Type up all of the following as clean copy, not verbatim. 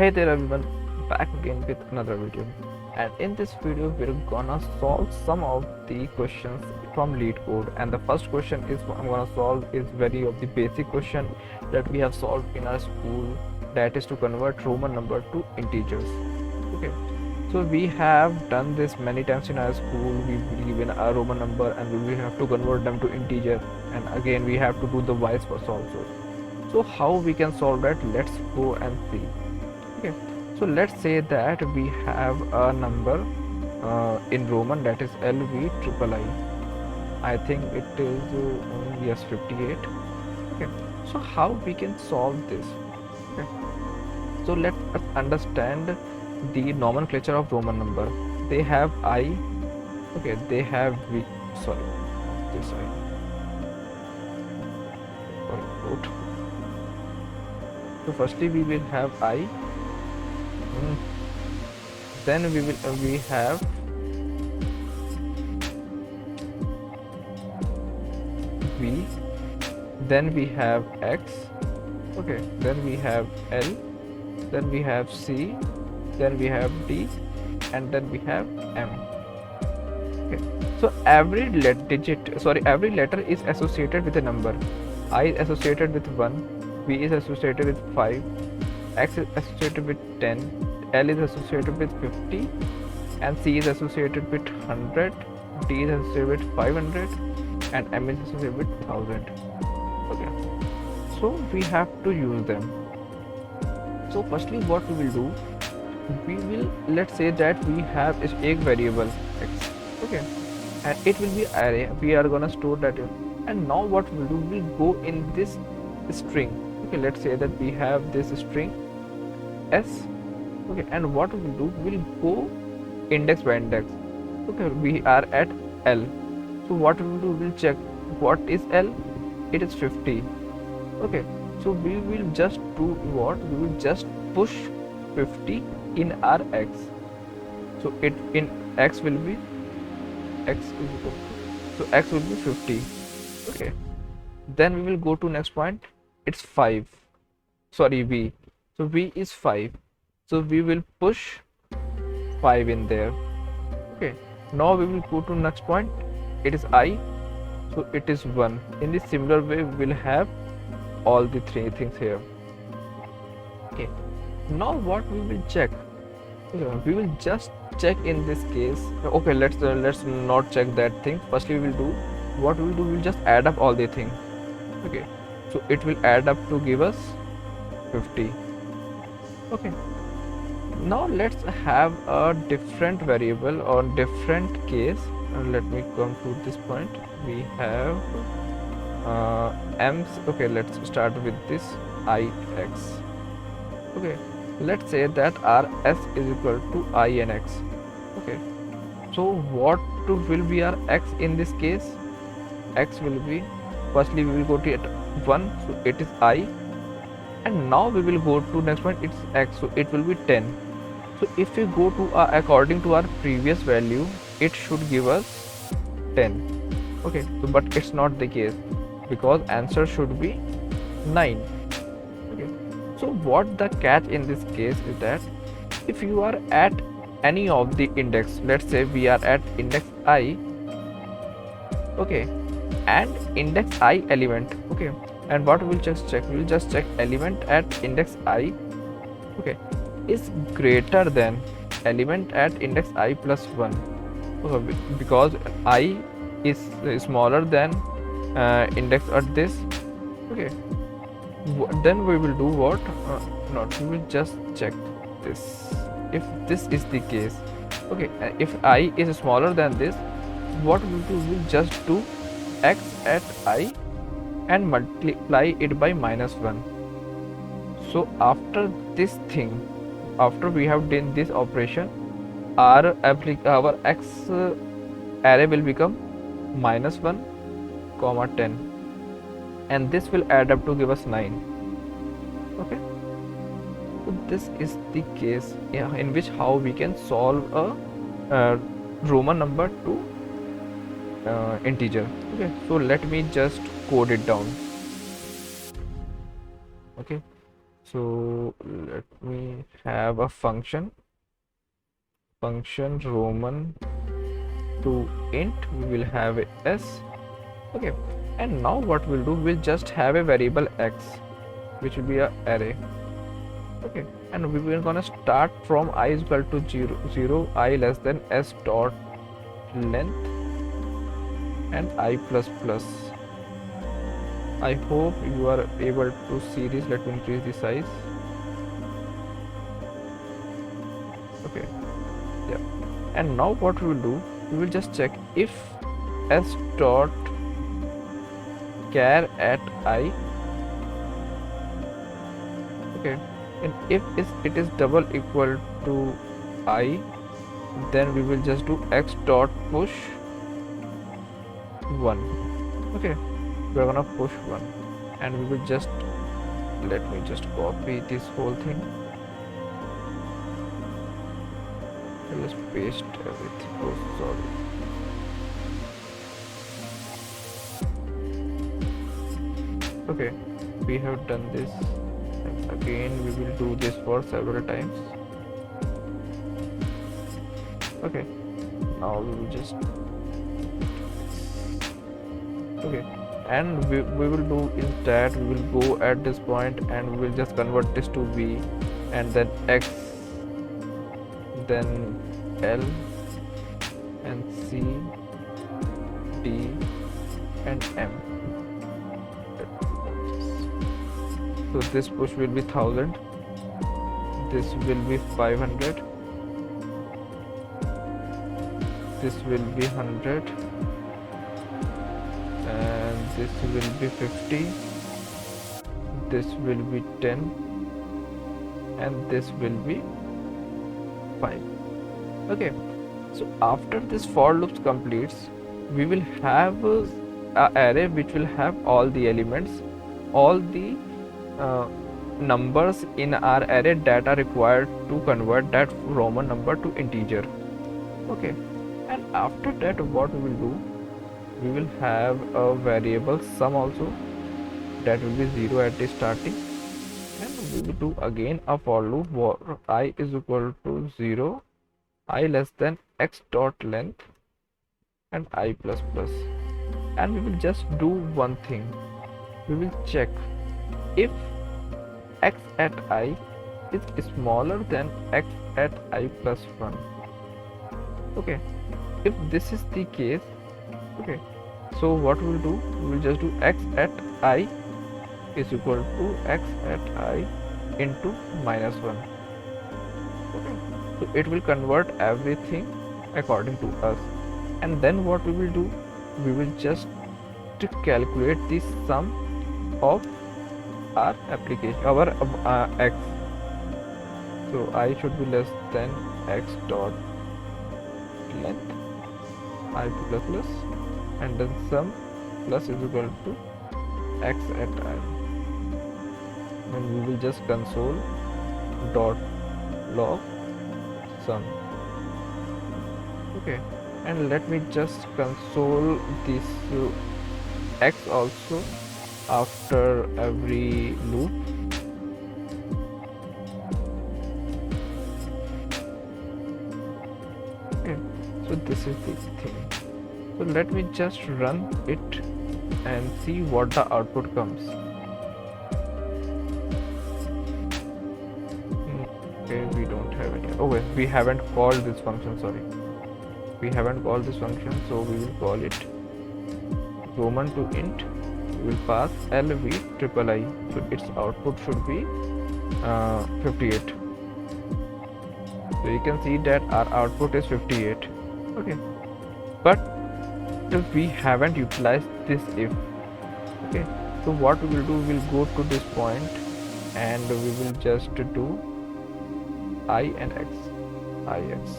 Hey there everyone, back again with another video, and in this video we're gonna solve some of the questions from LeetCode. And the first question is I'm gonna solve is very of the basic question that we have solved in our school, that is to convert Roman number to integers. Okay, so we have done this many times in our school. We've given a Roman number and we have to convert them to integer, and again we have to do the vice versa also. So how we can solve that? Let's go and see. Okay, so let's say that we have a number in Roman, that is LV triple I think it is yes, 58. Okay, so how we can solve this? Okay, so let us understand the nomenclature of Roman number. They have I. Okay, they have V. Sorry, this I. Sorry, so firstly we will have I. Then we have V, then we have X, okay, then we have L, then we have C, then we have D, and then we have M. Okay, so every every letter is associated with a number. I is associated with 1, V is associated with 5, X is associated with 10, L is associated with 50, and C is associated with 100, D is associated with 500, and M is associated with 1000. Okay, so we have to use them. So firstly what we will do, we will, let's say that we have is a variable X, okay, and it will be array. We are gonna store that in, and now what we'll do, we'll go in this string. Okay, let's say that we have this string S. Okay, and what we'll do, we'll go index by index. Okay, we are at L, so what we'll do, we'll check what is L. It is 50. Okay, so we will just do what, we will just push 50 in our X. So it in X will be X is equal to, so X will be 50. Okay, then we will go to next point. It's 5, sorry, V. So V is 5, so we will push 5 in there. Okay, now we will go to next point. It is I, so it is 1. In this similar way we will have all the three things here. Okay, now what we will check, we will just check in this case. Okay, let's not check that thing. Firstly we will do what we will do, we will just add up all the things. Okay, so it will add up to give us 50. Okay, now let's have a different variable or different case. Let me come to this point. We have m's. Okay, let's start with this ix. Okay, let's say that our s is equal to I and x. Okay, so what will be our x in this case? X will be, firstly we will go to 1, so it is I, and now we will go to next point. It's x, so it will be 10. So if we go to according to our previous value, it should give us 10. Okay, so but it's not the case, because answer should be 9. Okay, so what the catch in this case is that if you are at any of the index, let's say we are at index I, okay, and index I element, okay, and what we'll just check, we'll just check element at index I, okay, is greater than element at index I plus 1. Okay, because I is smaller than index at this. Okay, then we will do what, not, we will just check this. If this is the case, okay, if I is smaller than this, what we'll do, we'll just do x at I and multiply it by -1. So after this thing, after we have done this operation, our x array will become -1, 10, and this will add up to give us 9. Okay, so this is the case in which how we can solve a Roman number to integer. Okay, so let me just code it down. Okay, so let me have a function Roman to int, we will have a s. Okay, and now what we'll do, we'll just have a variable x which will be a array. Okay, and we will gonna start from I is equal to 0 I less than s dot length and I plus plus. I hope you are able to see this. Let me increase the size. Okay, yeah, and now what we will do, we will just check if s dot char at I. Okay, and if it is double equal to I, then we will just do x dot push 1. Okay, we're gonna push 1, and we will just, let me just copy this whole thing. I'll just paste everything. Oh, sorry. Okay, we have done this, and again we will do this for several times. Okay, now we will just, okay, and we will do instead, we will go at this point and we will just convert this to v, and then x, then l, and c, d, and m. So this push will be 1000, this will be 500, this will be 100, and this will be 50, this will be 10, and this will be 5. Okay, so after this for loops completes, we will have a array which will have all the elements, all the numbers in our array that are required to convert that Roman number to integer. Okay, and after that what we will do, we will have a variable sum also, that will be 0 at the starting, and we will do again a for loop where I is equal to 0 I less than x dot length and I plus plus, and we will just do one thing, we will check if x at I is smaller than x at I plus 1. Okay, if this is the case, okay, so what we will do, we will just do x at I is equal to x at I into minus 1. Okay, so it will convert everything according to us, and then what we will do, we will just calculate the sum of our application, our x. So I should be less than x dot length I plus plus, and then sum plus is equal to x at I, and we will just console dot log sum. Okay, and let me just console this x also after every loop. Okay, so this is the thing. So let me just run it and see what the output comes. Okay, we don't have any. Okay, we haven't called this function, sorry. We haven't called this function, so we will call it Roman to int. We will pass LV triple I, so its output should be 58. So you can see that our output is 58. Okay, but we haven't utilized this if. Okay, so what we will do, we will go to this point and we will just do I and x, ix.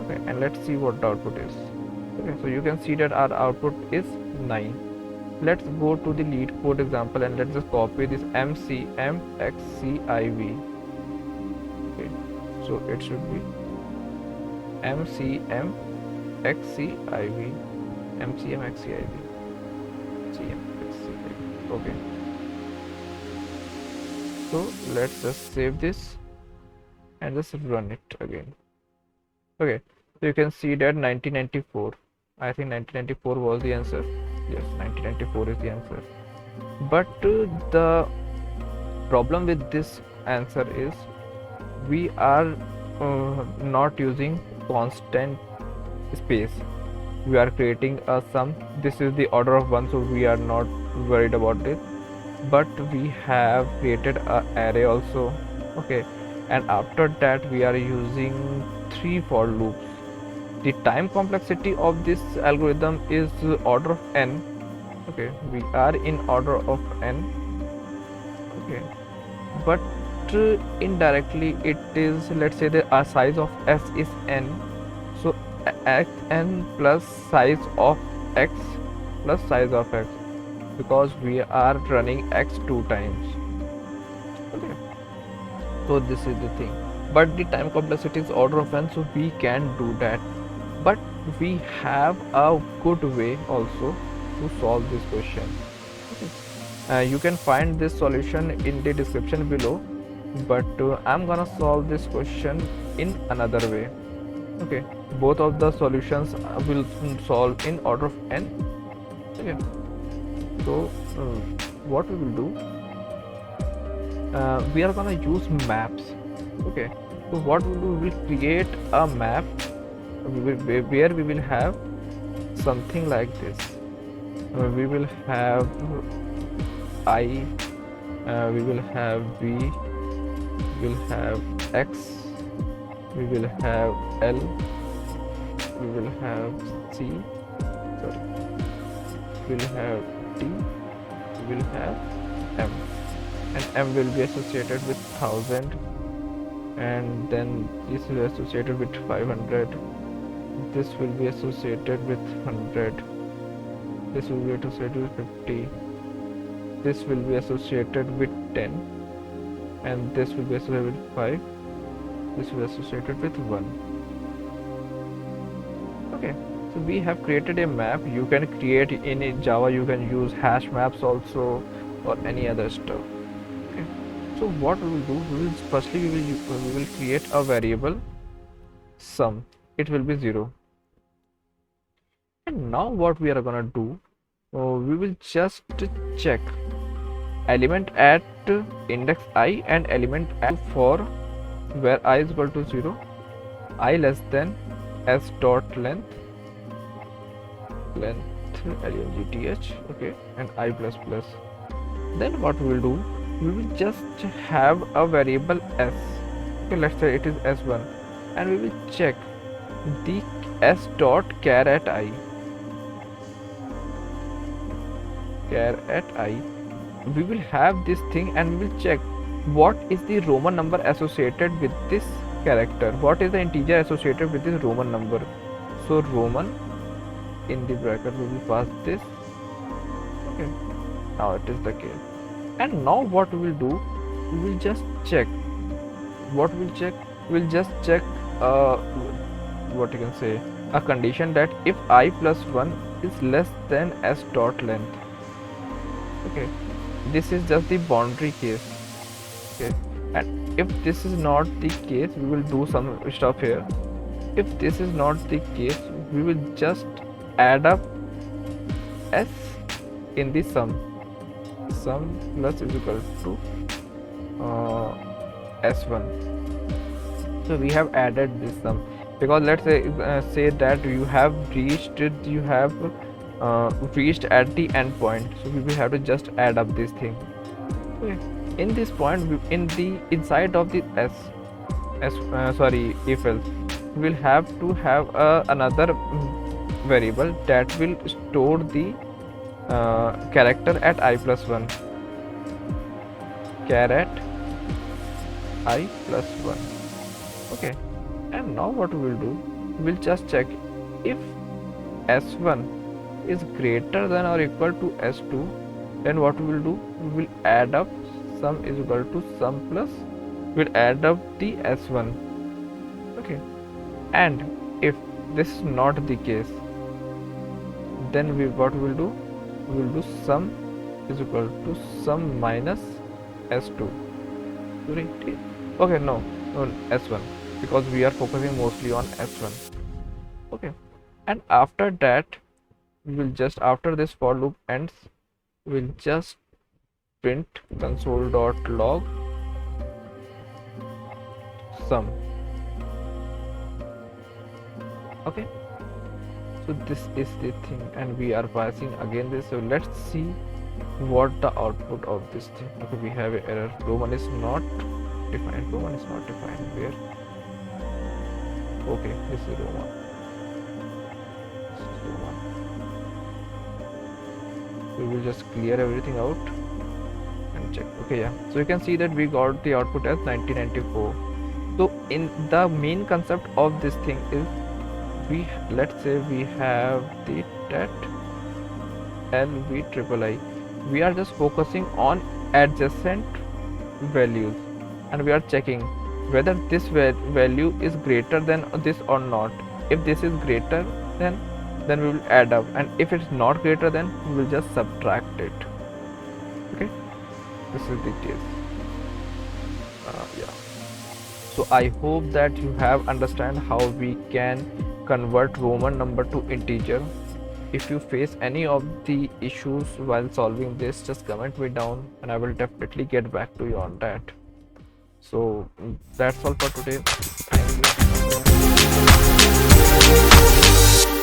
Okay, and let's see what the output is. Okay, so you can see that our output is 9. Let's go to the lead code example and let's just copy this mcmxiv. Okay, so it should be mcmxiv, mcmxiv, cmxiv. Okay, So let's just save this and just run it again. Okay, so you can see that 1994, I think 1994 was the answer. Yes, 1994 is the answer. But the problem with this answer is we are not using constant space. We are creating a sum. This is the order of 1, so we are not worried about it. But we have created a array also. Okay, and after that we are using 3 for loops. The time complexity of this algorithm is order of n. Okay, we are in order of n. Okay, but indirectly it is, let's say the size of s is n, so x n plus size of x plus size of x, because we are running x 2 times. Okay, so this is the thing, but the time complexity is order of n, so we can do that. But we have a good way also to solve this question. You can find this solution in the description below, but I'm gonna solve this question in another way. Okay, both of the solutions will solve in order of n. Okay, so what we will do, we are gonna use maps. Okay, so what we will do, we will create a map where we will have something like this. We will have I, we will have v, we will have x, we will have l, we will have c, sorry, we will have t, we will have m, and m will be associated with 1000, and then this is associated with 500, this will be associated with 100, this will be associated with 50, this will be associated with 10, and this will be associated with 5, this will be associated with 1. Okay, so we have created a map. You can create in Java, you can use hash maps also, or any other stuff. Okay, so what we will do, we will firstly we will create a variable sum. It will be 0. And now what we are gonna do, we will just check element at index I and element at for where I is equal to 0, I less than s dot length length, okay, and I plus plus. Then what we will do, we will just have a variable s. Okay, let's say it is s1, and we will check the s dot char at I. Char at I, we will have this thing, and we will check what is the Roman number associated with this character, what is the integer associated with this Roman number. So Roman in the bracket we will pass this. Okay, now it is the case. And now what we will do, we will just check what we'll check, we'll just check what you can say, a condition that if I plus 1 is less than s dot length. Okay, this is just the boundary case. Okay, and if this is not the case, we will do some stuff here. If this is not the case, we will just add up s in the sum plus is equal to s1. So we have added this sum, because let's say that you have reached at the end point, so we will have to just add up this thing. Okay, in this point, inside of the if else, we will have to have another variable that will store the character at I plus 1, char at I plus 1. Okay, and now what we will do, we will just check if s1 is greater than or equal to s2, then what we will do, we will add up sum is equal to sum plus, we will add up the s1. Okay, and if this is not the case, then what we will do, we will do sum is equal to sum minus s2. Sorry, okay, no, S1, because we are focusing mostly on S1. Okay, and after that we will just, after this for loop ends, we'll just print console.log sum. Okay, so this is the thing, and we are passing again this. So let's see what the output of this thing. Okay, we have an error, Roman is not defined. Roman is not defined. Where? Okay, this is Roman. This is Roman. We will just clear everything out and check. Okay, yeah, so you can see that we got the output as 1994. So in the main concept of this thing is, we, let's say we have the tet LV triple I. We are just focusing on adjacent values, and we are checking whether this value is greater than this or not. If this is greater, then we will add up, and if it's not greater, then we will just subtract it. Okay, this is the case. Yeah, so I hope that you have understand how we can convert Roman number to integer. If you face any of the issues while solving this, just comment me down and I will definitely get back to you on that. So that's all for today. Thank you.